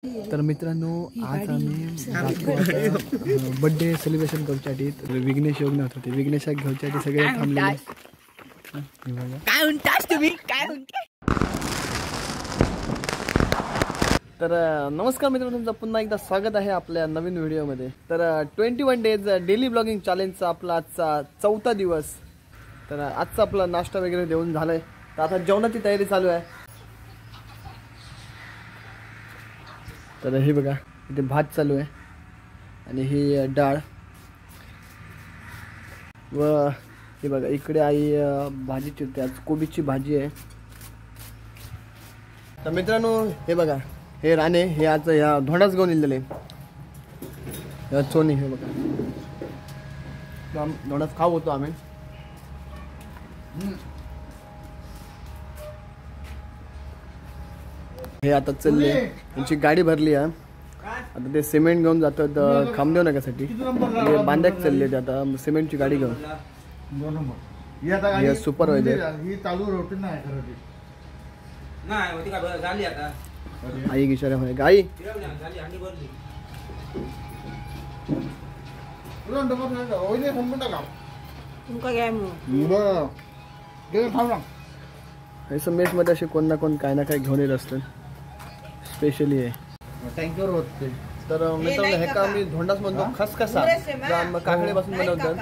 तर मित्रांनो आज आम्ही बर्थडे सेलिब्रेशन करूसाठी विघ्नेश योग नव्हतं ते विघ्नेशाक घेऊसाठी सगळे थांबले। काय म्हणतास तुम्ही काय म्हणताय? तर नमस्कार मित्रांनो, तुमचं पुन्हा एकदा स्वागत आहे आपल्या नवीन व्हिडिओमध्ये। तर 21 डेज डेली ब्लॉगिंग चॅलेंजचा आपला आजचा 4था दिवस। तर आजचा आपला नाश्ता वगैरे देऊन झालाय, तर आता जेवणाची तयारी चालू आहे। तर हे बघा इथे भात चालू आहे आणि ही डाळ, व हे बघा इकडे आई भाजी चिरते, आज कोबीची भाजी आहे। तर मित्रांनो हे बघा हे राणे हे आज ह्या धोंडाच घेऊन इलेले चोनी, हे बघा धोंडाच खाऊ होतो आम्ही। हे आता चालले, त्यांची गाडी भरली आहे, आता ते सिमेंट घेऊन जातात खामदेव नगरसाठी, बांध्याक चालले ते आता सिमेंटची गाडी घेऊन। हे सुपरवायझर आई इशारा होय गाई मेस मध्ये असे कोण ना कोण काय ना काय घेऊन येत असतात, स्पेशली आहे टँकर होते। तर मित्रांनो हे का मी धोंडाच म्हणतो, खसखसा काकडे पासून बनवतात।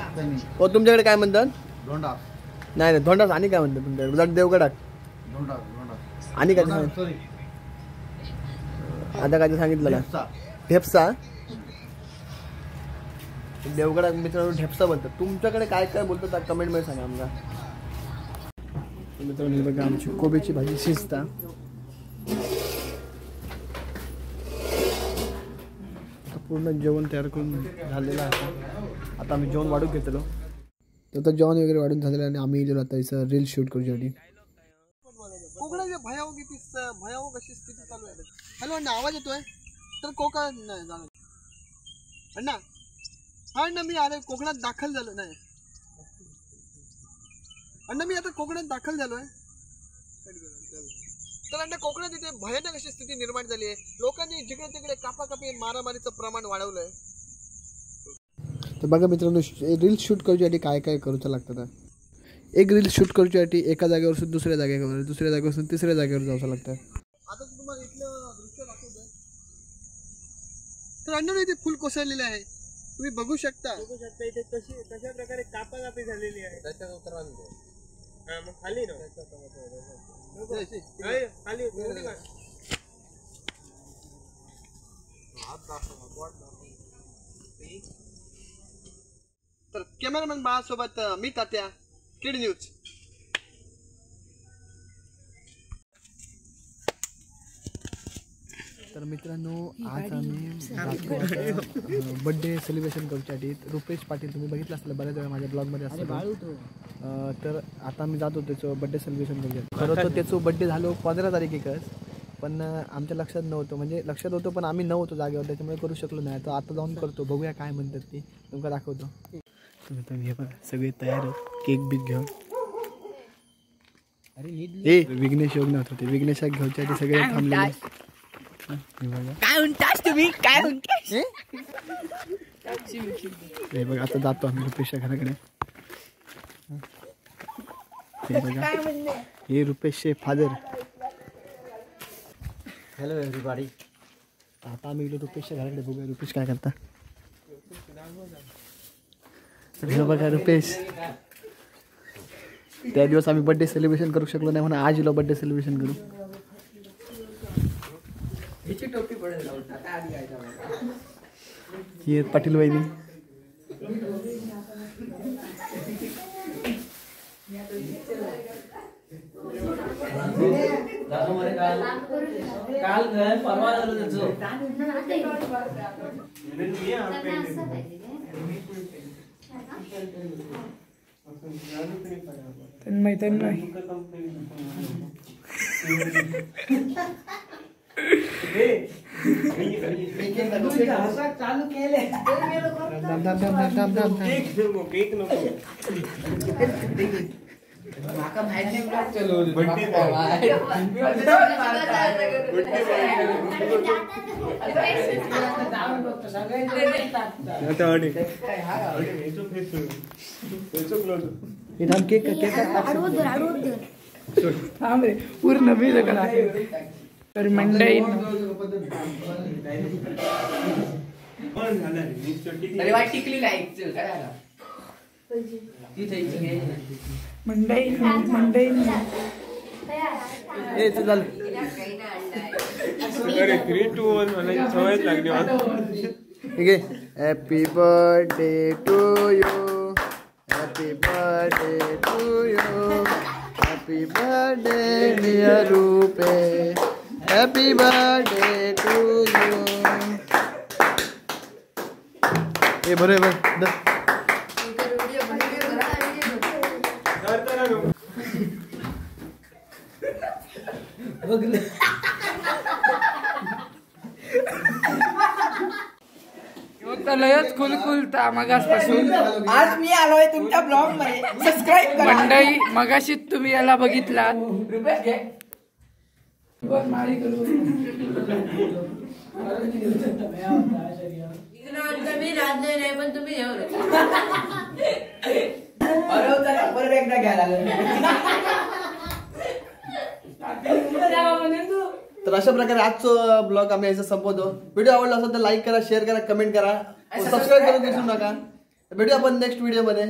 हो तुमच्याकडे काय म्हणतात? धोंडा नाही नाही धोंडाच, आणि काय म्हणतात तुमच्याकडे? देवगडात आणि काय आता काय सांगितलं ढेपसा, देवगडात मित्रांनो ढेपसा बोलतात। तुमच्याकडे काय काय बोलतात कमेंट मध्ये सांगा आम्हाला। मित्रांनो बघा आमची कोबीची भाजी शिजता, पूर्ण जेवण तयार करून झालेलं आहे। आता आम्ही जेवण वाढून घेतलो, तर आता जेवण वगैरे वाढून झालेलं आणि आम्ही गेलो आता इथं रील शूट करूसाठी। कोकणाच्या भयावह कशी स्थिती चालू आहे। हॅलो अण्णा आवाज येतोय? तर कोकण नाही झालं अण्णा, हा अण्णा मी अरे कोकणात दाखल झालो नाही अण्णा, मी आता कोकणात दाखल झालोय। तर अण्णा कोकणात इथे भयानक अशी स्थिती निर्माण झाली आहे, लोकांनी जिकडे तिकडे कापाकापी मारामारीचं प्रमाण वाढवलंय। तर बघा मित्रांनो रील शूट करूसाठी काय काय करूचं लागतं। एक रील शूट करूसाठी एका जागेवरून दुसऱ्या जागेवर, दुसऱ्या जागेवरून तिसऱ्या जागेवर जावं लागतं। आता तुम्हाला इथलं दृश्य दाखवतोय, तर अण्णा इथे फुल कोसळलेले आहे, तुम्ही बघू शकता इथे कशा प्रकारे कापाकापी झालेली आहे। मग खाली ना खाली तर कॅमेरामॅन बाळासोबत मी तात्या, किड न्यूज। तर मित्रांनो आज आम्ही बर्थडे सेलिब्रेशन करूसाठी रुपेश पाटील, तुम्ही बघितलं असलं बऱ्याच वेळा माझ्या ब्लॉगमध्ये असतं। तर आता आम्ही जातो त्याचं बर्थडे सेलिब्रेशन करूसाठी। खरं तर त्याचं बर्थडे झालं 15 तारखेकच, पण आमच्या लक्षात नव्हतं, म्हणजे लक्षात होतं पण आम्ही नव्हतो जागेवर, त्याच्यामुळे करू शकलो नाही। तर आता जाऊन करतो, बघूया काय म्हणतात ते, तुमका दाखवतो। हे बघा सगळे तयार आहेत केक बिक घेऊन। हे विघ्नेश योग नव्हतं ते विघ्नेशाक घेऊसाठी सगळे थांबलेले। काय म्हणतास तुम्ही काय म्हणताय? हे बघा आता जातो आम्ही रुपेशच्या घराकडे। हे बघा हे रुपेशचे फादर। हॅलो एव्हरीबॉडी, आता आम्ही गेलो रुपेशच्या घराकडे, बघूया रुपेश काय करता। हे बघा रुपेश, त्या दिवस आम्ही बर्थडे सेलिब्रेशन करू शकलो नाही म्हणून आज गेलो बर्थडे सेलिब्रेशन करू। ही पाटील वहिनी, चालू केले माका माहित नाही ब्लॉग चलवलं. थांब रे पूर्ण मी तर मंडई अरे वाट टिकली नाही चल काय झालं मंडई मंडई ए तू झालं 3, 2, 1 मला सवयच लागली ठीक आहे. Happy birthday to you, happy birthday to you, happy birthday dear Rupe, happy birthday to you. ए बरोबर लयच खुलखुलता मगासपासून. आज मी आलोय तुमच्या ब्लॉग मध्ये. सबस्क्राईब करा. मंडई मगाशी तुम्ही याला बघितला. रुपेश घे. पण तुम्ही परत एकदा घ्यायला तर अशा प्रकारे आजचं ब्लॉग आम्ही याचा संपवतो. व्हिडिओ आवडला असेल तर लाईक करा, शेअर करा, कमेंट करा, सबस्क्राईब करून विसरू नका. भेटूया आपण नेक्स्ट व्हिडिओ मध्ये.